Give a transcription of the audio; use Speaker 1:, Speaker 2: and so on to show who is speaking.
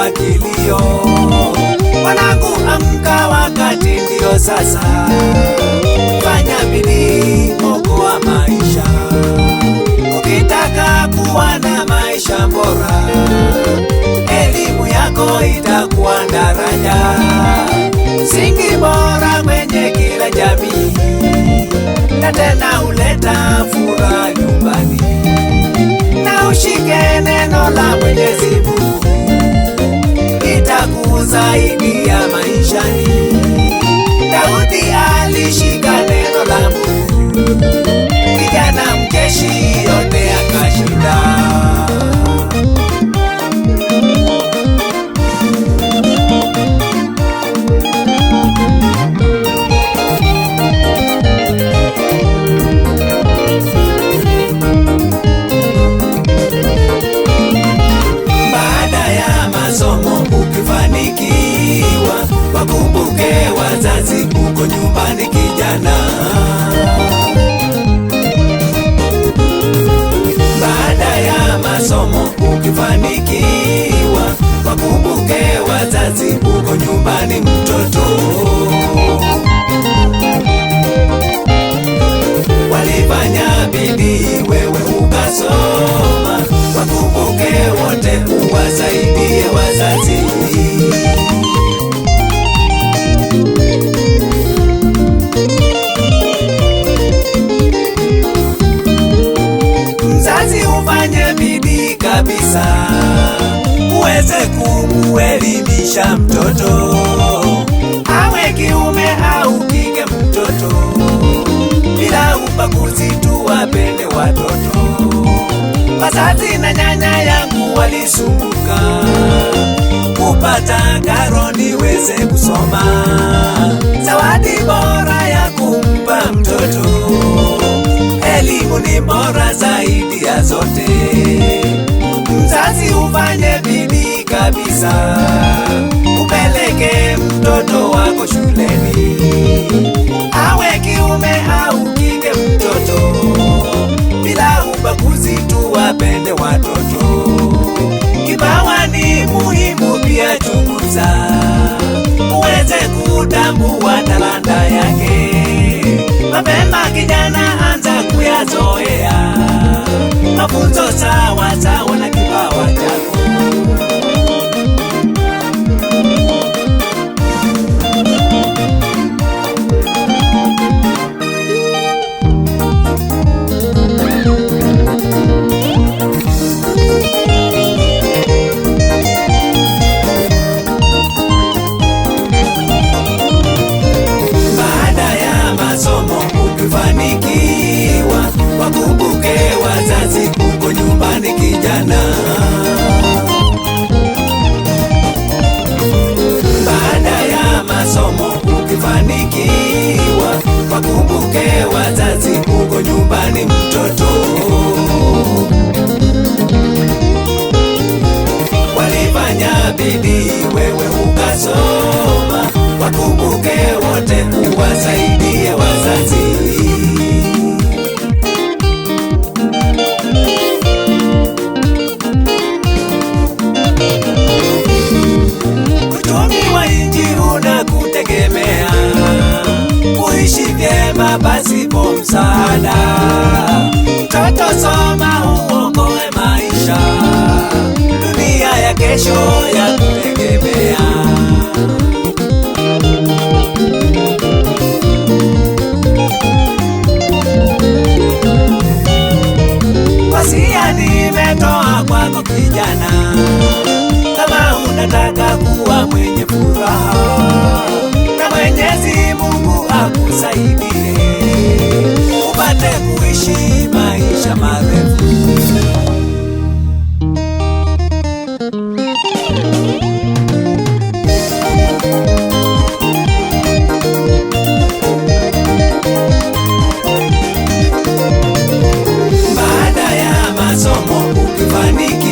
Speaker 1: kama kilio. Mwanangu amka, wakati ndio sasa, fanya bidii, okoa maisha. Ukitaka kuwa na maisha bora, elimu yako itakuwa daraja, msingi bora kwenye kila jamii, na tena huleta furaha nyumbani. Na ushike neno la Mwenyezi Mungu, itakusaidia maishani. Daudi alishika neno la Mungu, kijana mjeshi, yote akashinda. Wakumbuke wazazi uko nyumbani kijana. Baada ya masomo ukifanikiwa, wakumbuke wazazi uko nyumbani mtoto. Walifanya bidii wewe ukasoma, wakumbuke wote, uwasaidie wazazi. Ufanye bidii kabisa, uweze kumuelimisha mtoto, awe kiume au kike mtoto, bila ubaguzi, tuwapende watoto. Wazazi na nyanya yangu walisumbuka kupata karo niweze kusoma, zawadi bora ya kumpa mtoto. Elimu ni bora zaidi ya zote. Mzazi ufanye bidii kabisa, upeleke mtoto wako shuleni, awe kiume au kike mtoto, bila ubaguzi, tuwapende watoto. Kipawa ni muhimu pia, chunguza uweze kutambua talanta yake mapema. Kijana anza kuyazoea mafunzo sawa sawa na kipawa chako. Wakumbuke wazazi uko nyumbani kijana. Baada ya masomo ukifanikiwa, wakumbuke wazazi uko nyumbani mtoto. Walifanya bidii wewe ukasoma, wakumbuke wote, uwasaidie wazazi. Unakutegemea kuishi vyema pasipo msaada. Mtoto soma, uokoe maisha, dunia ya kesho ya kutegemea. Wasia nimetoa kwako kijana, kama unataka kuwa mwenye furaha, na Mwenyezi Mungu akusaidie upate kuishi maisha marefu. Baada ya masomo ukifanikiwa,